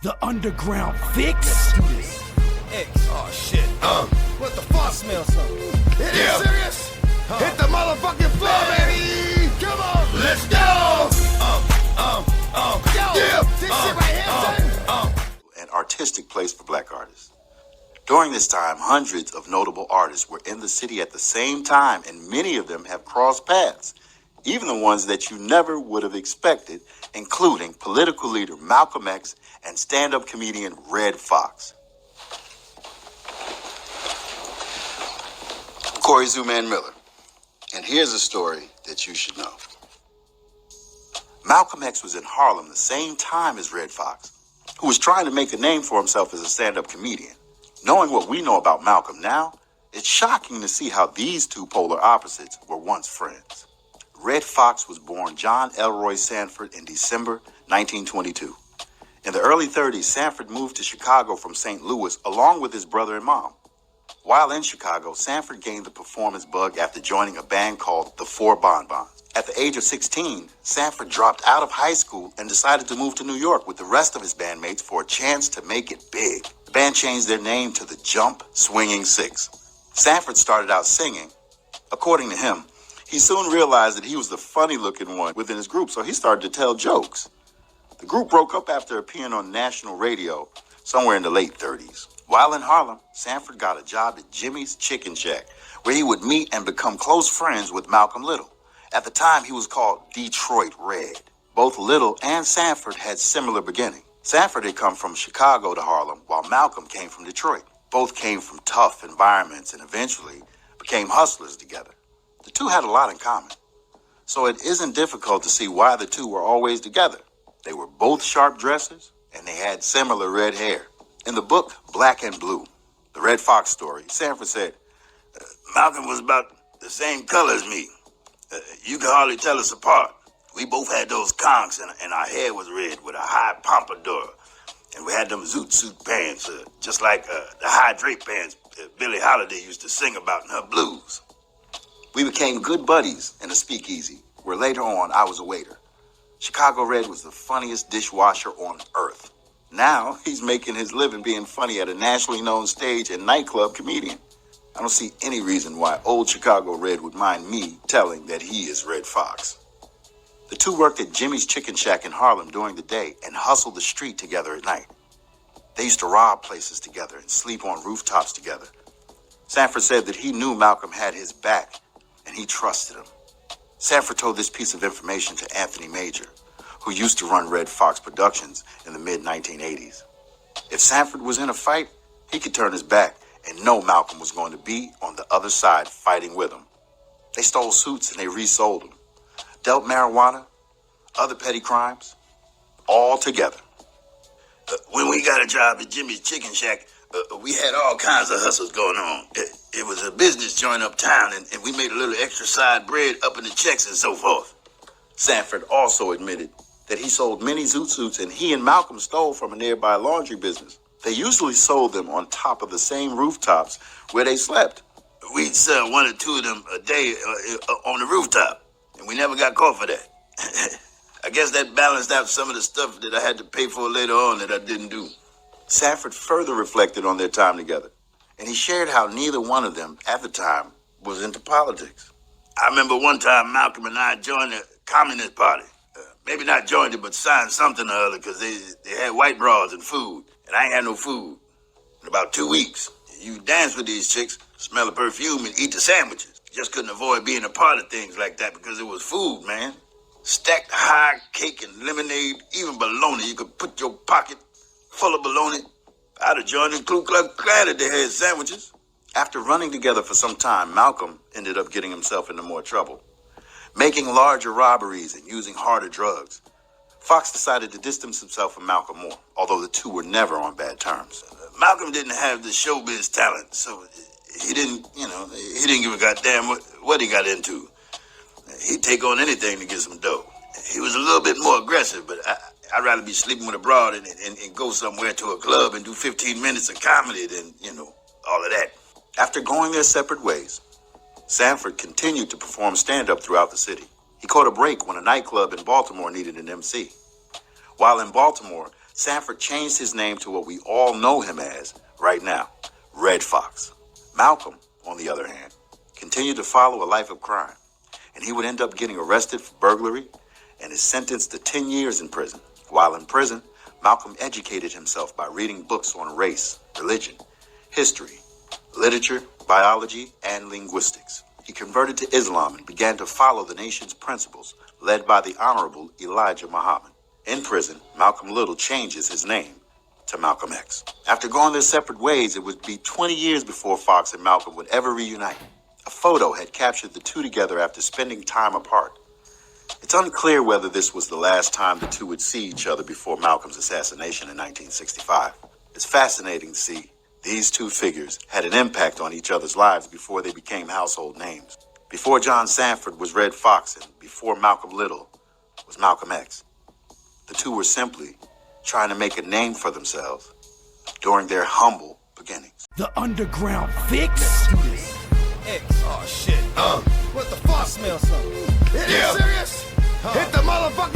The underground fix? Let's do this. X. Oh shit. What the fuck? I smell something. It is serious? Hit the motherfucking floor, baby! Come on! Let's go! Yo, yeah, this shit right here, son. An artistic place for black artists. During this time, hundreds of notable artists were in the city at the same time, and many of them have crossed paths, even the ones that you never would have expected, including political leader Malcolm X and stand-up comedian Red Foxx. Corey Zooman Miller, and here's a story that you should know. Malcolm X was in Harlem the same time as Red Foxx, who was trying to make a name for himself as a stand-up comedian. Knowing what we know about Malcolm now, it's shocking to see how these two polar opposites were once friends. Red Foxx was born John Elroy Sanford in December 1922. In the early 30s, Sanford moved to Chicago from St. Louis along with his brother and mom. While in Chicago, Sanford gained the performance bug after joining a band called the Four Bonbons. At the age of 16, Sanford dropped out of high school and decided to move to New York with the rest of his bandmates for a chance to make it big. The band changed their name to the Jump Swinging Six. Sanford started out singing. According to him, he soon realized that he was the funny-looking one within his group, so he started to tell jokes. The group broke up after appearing on national radio somewhere in the late 30s. While in Harlem, Sanford got a job at Jimmy's Chicken Shack, where he would meet and become close friends with Malcolm Little. At the time, he was called Detroit Red. Both Little and Sanford had similar beginnings. Sanford had come from Chicago to Harlem, while Malcolm came from Detroit. Both came from tough environments and eventually became hustlers together. The two had a lot in common, so it isn't difficult to see why the two were always together. They were both sharp dressers, and they had similar red hair. In the book, Black and Blue, the Red Foxx story, Sanford said, Malcolm was about the same color as me. You could hardly tell us apart. We both had those conchs, and our hair was red with a high pompadour. And we had them zoot suit pants, just like the high drape pants Billie Holiday used to sing about in her blues. We became good buddies in a speakeasy, where later on I was a waiter. Chicago Red was the funniest dishwasher on earth. Now he's making his living being funny at a nationally known stage and nightclub comedian. I don't see any reason why old Chicago Red would mind me telling that he is Red Foxx. The two worked at Jimmy's Chicken Shack in Harlem during the day and hustled the street together at night. They used to rob places together and sleep on rooftops together. Sanford said that he knew Malcolm had his back and he trusted him. Sanford told this piece of information to Anthony Major, who used to run Red Foxx Productions in the mid-1980s. If Sanford was in a fight, he could turn his back and know Malcolm was going to be on the other side fighting with him. They stole suits and they resold them, dealt marijuana, other petty crimes, all together. When we got a job at Jimmy's Chicken Shack, we had all kinds of hustles going on. It was a business joint uptown, and we made a little extra side bread up in the checks and so forth. Sanford also admitted that he sold many zoot suits and he and Malcolm stole from a nearby laundry business. They usually sold them on top of the same rooftops where they slept. We'd sell one or two of them a day on the rooftop, and we never got caught for that. I guess that balanced out some of the stuff that I had to pay for later on that I didn't do. Sanford further reflected on their time together, and he shared how neither one of them at the time was into politics. I remember one time Malcolm and I joined the Communist Party. Maybe not joined it, but signed something or other because they had white bras and food, and I ain't had no food in about 2 weeks. You dance with these chicks, smell the perfume, and eat the sandwiches. Just couldn't avoid being a part of things like that because it was food, man. Stacked high cake and lemonade, even bologna. You could put your pocket full of bologna. I'd have joined the Ku Klux Klan if they had sandwiches. After running together for some time, Malcolm ended up getting himself into more trouble, making larger robberies and using harder drugs. Foxx decided to distance himself from Malcolm more, although the two were never on bad terms. Malcolm didn't have the showbiz talent, so he didn't give a goddamn what he got into. He'd take on anything to get some dough. He was a little bit more aggressive, but I'd rather be sleeping with a broad and go somewhere to a club and do 15 minutes of comedy than, all of that. After going their separate ways, Sanford continued to perform stand-up throughout the city. He caught a break when a nightclub in Baltimore needed an MC. While in Baltimore, Sanford changed his name to what we all know him as right now, Red Fox. Malcolm, on the other hand, continued to follow a life of crime, and he would end up getting arrested for burglary and is sentenced to 10 years in prison. While in prison, Malcolm educated himself by reading books on race, religion, history, literature, biology, and linguistics. He converted to Islam and began to follow the nation's principles, led by the Honorable Elijah Muhammad. In prison, Malcolm Little changes his name to Malcolm X. After going their separate ways, it would be 20 years before Foxx and Malcolm would ever reunite. A photo had captured the two together after spending time apart. It's unclear whether this was the last time the two would see each other before Malcolm's assassination in 1965. It's fascinating to see these two figures had an impact on each other's lives before they became household names. Before John Sanford was Red Fox and before Malcolm Little was Malcolm X. The two were simply trying to make a name for themselves during their humble beginnings. The underground fix? Do this. X. Oh shit. What the fuck? I smell something. Is you serious? Hit the motherfucking